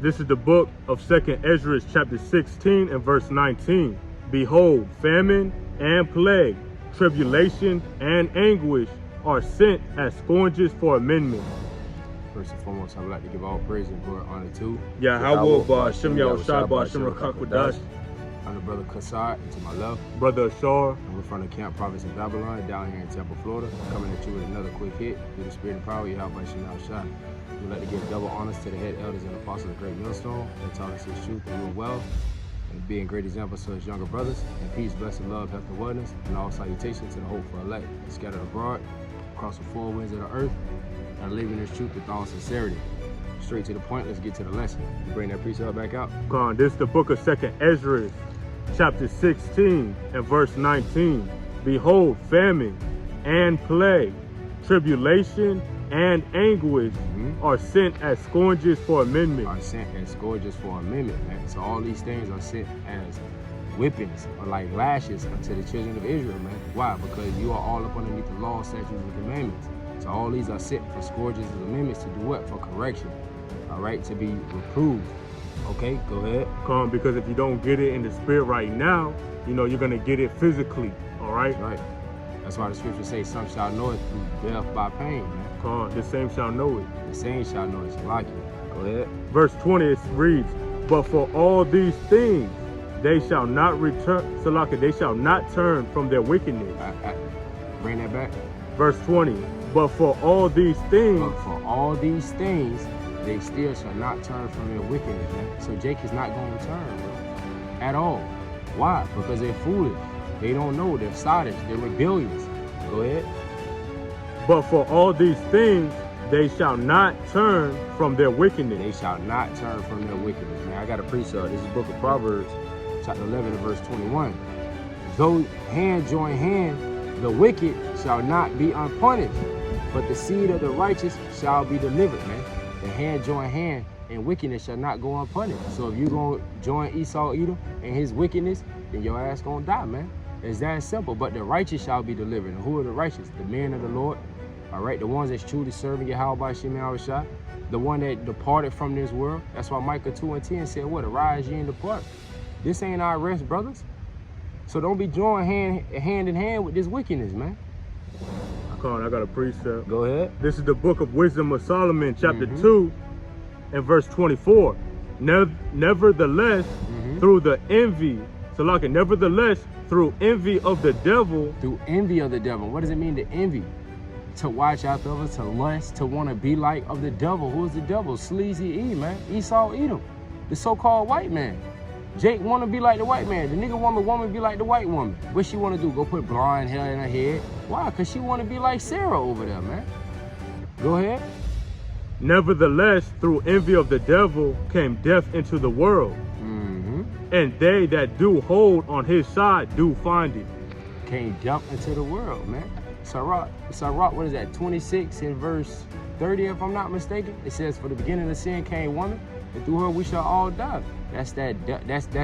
This is the book of 2nd Ezra, chapter 16 and verse 19. Behold, famine and plague, tribulation and anguish are sent as scourges for amendment. First and foremost, I would like to give all praise and glory and honor to YAHAWAH, BAHASHAM, BAHASHAM, QADASH. I'm the brother Kassad, and to my left, Brother Ashar. and we're from the camp province of Babylon, down here in Tampa, Florida, coming at you with another quick hit through the spirit and power of YAHAWASHI. We'd like to give double honors to the head elders and apostles of Great Millstone that taught us his truth and rule well, and being great examples to his younger brothers. And peace, blessing, love, health, and wellness, and all salutations to the hopeful elect, scattered abroad across the four winds of the earth, and living this truth with all sincerity. Straight to the point, let's get to the lesson. You bring that precept back out. Come on, this is the book of 2nd Ezra, chapter 16 and verse 19. Behold, famine and plague, tribulation and anguish are sent as scourges for amendment. Are sent as scourges for amendment, man. So all these things are sent as whippings or like lashes unto the children of Israel, man. Why? Because you are all up underneath the law, statutes, and commandments. So all these are sent for scourges and amendments to do what? For correction. All right, to be reproved. Okay, go ahead. Come on, because if you don't get it in the spirit right now, you know, you're going to get it physically, all right? That's right. That's why the scriptures say, some shall know it through death by pain, man. Come on, the same shall know it. The same shall know it. Like it. Go ahead. Verse 20, it reads, but for all these things, they shall not return, Salaka, they shall not turn from their wickedness. Bring that back. Verse 20, but for all these things, But for all these things, they still shall not turn from their wickedness, man. So Jake is not going to turn, bro, at all. Why? Because they're foolish. They don't know. They're sottish. They're rebellious. Go ahead. but for all these things, they shall not turn from their wickedness. They shall not turn from their wickedness, man. I got a precept. This is the book of Proverbs, chapter 11 and verse 21. Though hand join hand, the wicked shall not be unpunished, but the seed of the righteous shall be delivered, man. The hand join hand, and wickedness shall not go unpunished. So if you're going to join Esau Edom and his wickedness, then your ass going to die, man. It's that simple. But the righteous shall be delivered. And who are the righteous? The men of the Lord. All right, the ones that's truly serving YAHAWASHI, the one that departed from this world. That's why Micah 2 and 10 said, what? Arise ye and depart. This ain't our rest, brothers. So don't be joining hand in hand with this wickedness, man. Come on, I got a precept. Go ahead. This is the book of Wisdom of Solomon, chapter 2 and verse 24. Nevertheless, through the envy, Salaka, nevertheless, through envy of the devil. Through envy of the devil. What does it mean to envy? To watch after others, to lust, to want to be like of the devil. Who is the devil? Sleazy E, man. Esau Edom, the so-called white man. Jake want to be like the white man. The nigga woman be like the white woman. What she want to do? Go put blonde hair in her head? Why? Because she want to be like Sarah over there, man. Go ahead. Nevertheless, through envy of the devil came death into the world. And they that do hold on his side do find it. Came death into the world, man. Sirach, what is that? 26 in verse 30, if I'm not mistaken. It says, for the beginning of sin came woman, and through her we shall all die. That's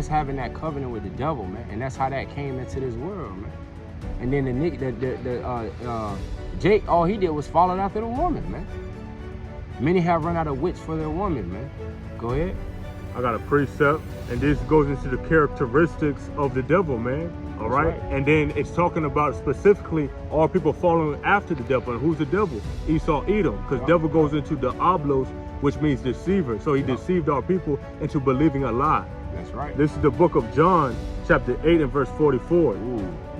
having that covenant with the devil, man. And that's how that came into this world, man. And then Jake, all he did was follow after the woman, man. Many have run out of wits for their woman, man. Go ahead. I got a precept, and this goes into the characteristics of the devil, man. All right? And then it's talking about specifically all people following after the devil. And who's the devil? Esau Edom, because devil goes into the oblos, which means deceiver. So he deceived our people into believing a lie. That's right. This is the book of John, chapter 8 and verse 44.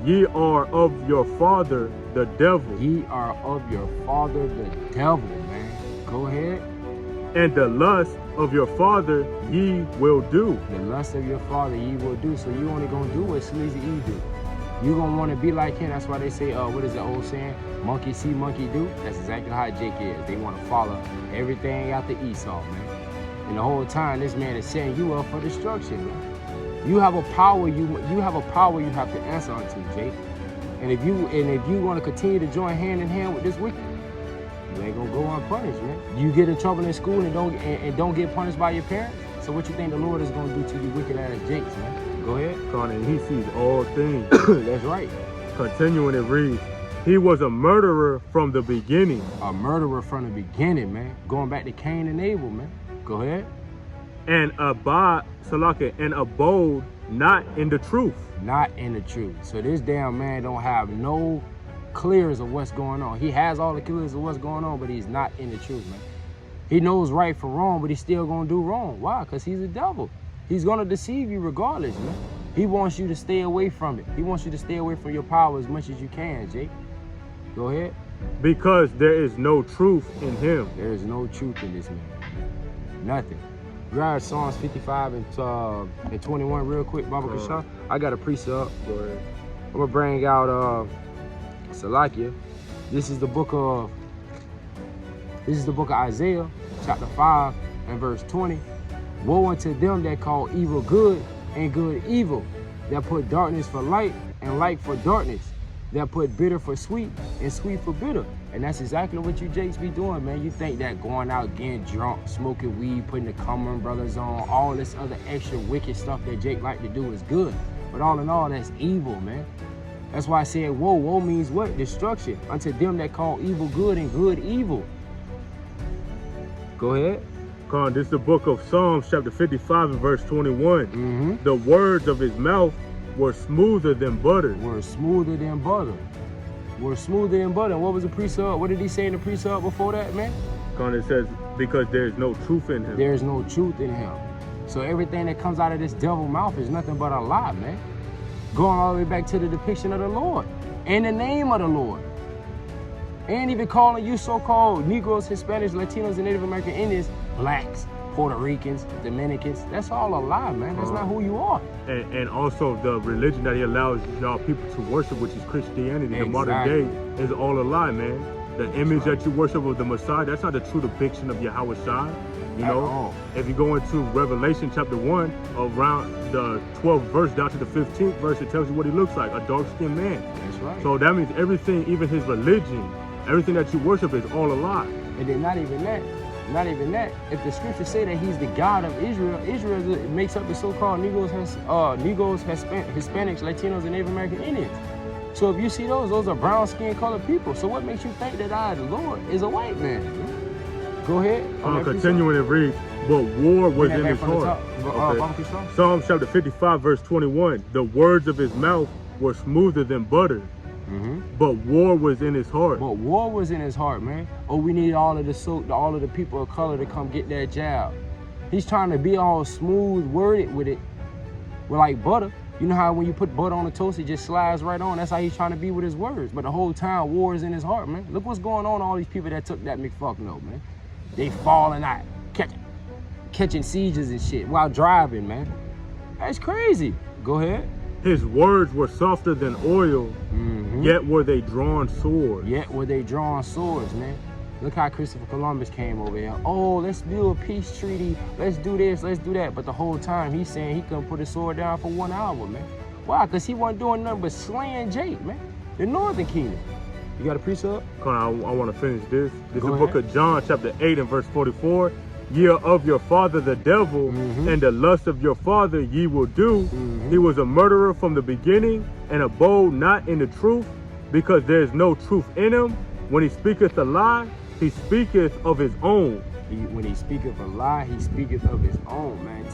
Ye are of your father, the devil. Ye are of your father, the devil, man. Go ahead. And the lust of your father ye will do. The lust of your father ye will do. So you only gonna do what Sleazy E do. You gonna want to be like him. That's why they say, what is the old saying? Monkey see, monkey do. That's exactly how Jake is. They want to follow everything out the Esau, man. And the whole time, this man is setting you up for destruction, man. You have a power. You have a power you have to answer unto, Jake. And if you want to continue to join hand in hand with this wicked, you ain't gonna go unpunished, man. You get in trouble in school and don't get punished by your parents. So what you think the Lord is gonna do to you wicked ass Jakes, man? Go ahead. And he sees all things. That's right. Continuing, it reads, he was a murderer from the beginning. A murderer from the beginning, man. Going back to Cain and Abel, man. Go ahead. and abode not in the truth. Not in the truth. So this damn man don't have no clears of what's going on. He has all the clears of what's going on, but he's not in the truth, man. He knows right from wrong, but he's still gonna do wrong. Why? Because he's a devil. He's gonna deceive you regardless, man. He wants you to stay away from it. He wants you to stay away from your power as much as you can, Jake. Go ahead. Because there is no truth in him. There is no truth in this man. Nothing. Grab Psalms 55 and 21 real quick, Baba Kashan. I got a precept. Go ahead. I'm gonna bring out Salakia. This is the book of Isaiah, chapter 5 and verse 20. Woe unto them that call evil good and good evil, that put darkness for light and light for darkness, that put bitter for sweet and sweet for bitter. And that's exactly what you Jakes be doing, man. You think that going out, getting drunk, smoking weed, putting the Common Brothers on, all this other extra wicked stuff that Jake like to do is good. But all in all, that's evil, man. That's why I said woe. Woe means what? Destruction. Unto them that call evil good and good evil. Go ahead. Con, this is the book of Psalms, chapter 55 and verse 21. The words of his mouth were smoother than butter. Were smoother than butter. Were smoother than butter. What was the precept? What did he say in the precept before that, man? Con, it says, because there is no truth in him. There is no truth in him. So everything that comes out of this devil mouth is nothing but a lie, man. Going all the way back to the depiction of the Lord. In the name of the Lord. And even calling you so-called Negroes, Hispanics, Latinos, and Native American Indians, blacks, Puerto Ricans, Dominicans. That's all a lie, man. That's not who you are. And also the religion that he allows y'all people to worship, which is Christianity, the modern day, is all a lie, man. The image that you worship of the Messiah, that's not the true depiction of YAHAWASHI. You know, if you go into Revelation chapter 1, around the 12th verse down to the 15th verse, it tells you what he looks like, a dark-skinned man. That's right. So that means everything, even his religion, everything that you worship is all a lie. And then not even that, if the scriptures say that he's the God of Israel, Israel makes up the so-called Negroes, Hispanics, Latinos, and Native American Indians. So if you see those are brown skin colored people. So what makes you think that I, the Lord, is a white man? Go ahead. Continuing to read, but war was in his heart. Psalm chapter 55 verse 21, the words of his mouth were smoother than butter. But war was in his heart. But war was in his heart, man. Oh, we need all of the people of color to come get that jab. He's trying to be all smooth worded with it, with like butter. You know how when you put butter on a toast, it just slides right on? That's how he's trying to be with his words. But the whole time, war is in his heart, man. Look what's going on, all these people that took that McFuck note, man. They falling out, catching sieges and shit while driving, man. That's crazy. Go ahead. His words were softer than oil, yet were they drawn swords. Yet were they drawn swords, man. Look how Christopher Columbus came over here. Oh, let's do a peace treaty. Let's do this, let's do that. But the whole time he's saying he couldn't put his sword down for 1 hour, man. Why? Because he wasn't doing nothing but slaying Jake, man. The Northern Kingdom. You got a precept? I want to finish this. This is the book of John, chapter 8 and verse 44. Ye are of your father the devil, and the lust of your father ye will do. He was a murderer from the beginning, and abode not in the truth, because there is no truth in him. When he speaketh a lie, he speaketh of his own. When he speaketh a lie, he speaketh of his own, man.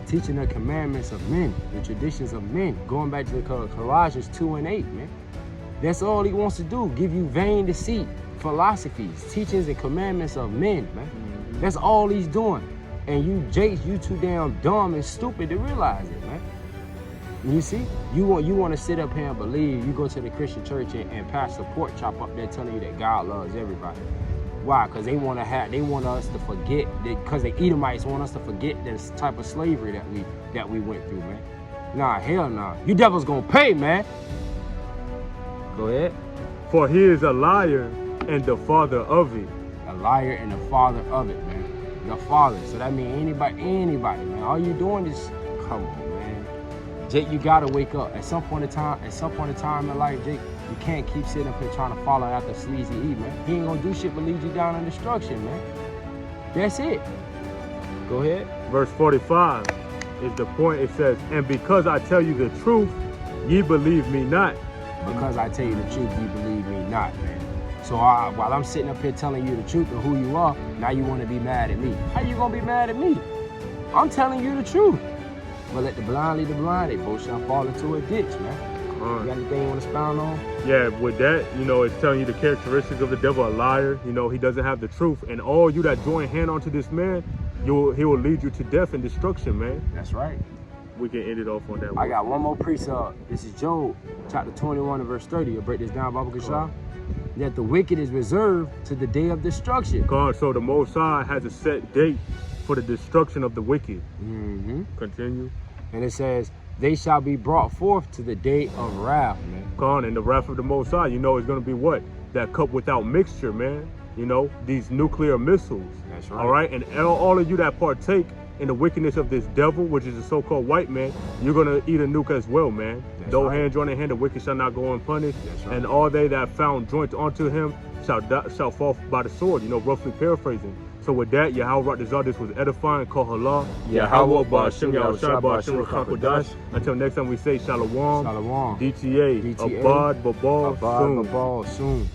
Teaching the commandments of men, the traditions of men. Going back to the Colossians 2 and 8, man. That's all he wants to do, give you vain deceit, philosophies, teachings, and commandments of men, man. That's all he's doing. And you Jakes, you too damn dumb and stupid to realize it, man. You see, you want to sit up here and believe, you go to the Christian church and Pastor Pork Chop up there telling you that God loves everybody. Why? Because they want us to forget, because the Edomites want us to forget this type of slavery that we went through, man. Nah, hell nah. You devils gonna pay, man. Go ahead. For he is a liar and the father of it. A liar and the father of it, man. The father. So that means anybody, man. All you doing is, come on, man. Jake, you gotta wake up. At some point in time in life, Jake, you can't keep sitting up here trying to follow after Sleazy E, man. He ain't gonna do shit but lead you down in destruction, man. That's it. Go ahead. Verse 45 is the point. It says, and because I tell you the truth, ye believe me not. Because I tell you the truth, you believe me not, man. So while I'm sitting up here telling you the truth of who you are, now you want to be mad at me. How you gonna be mad at me? I'm telling you the truth. But let the blind lead the blind. They both shall fall into a ditch, man. You got anything you want to expound on? Yeah, with that, you know, it's telling you the characteristics of the devil, a liar. You know, he doesn't have the truth. And all you that join hand onto this man, he will lead you to death and destruction, man. That's right. We can end it off on that. I got one more precept. This is Job, chapter 21 and verse 30. You'll break this down, Baba Kashah. That the wicked is reserved to the day of destruction. God, so the Most High has a set date for the destruction of the wicked. Continue. And it says, they shall be brought forth to the day of wrath, man. God, and the wrath of the Most High, you know, is going to be what? That cup without mixture, man. You know, these nuclear missiles. That's right. All right, and all of you that partake in the wickedness of this devil, which is the so-called white man, you're going to eat a nuke as well, man. Though hand join in hand, the wicked shall not go unpunished. Right. And all they that found joint unto him shall fall by the sword, you know, roughly paraphrasing. So with that, Yahawah, this was edifying. Kahala, Yahawah, BAHASHAM, Yahawashi, BAHASHAM, QADASH. Until next time we say Shalom, Shalom, DTA, Abad, Babal, soon.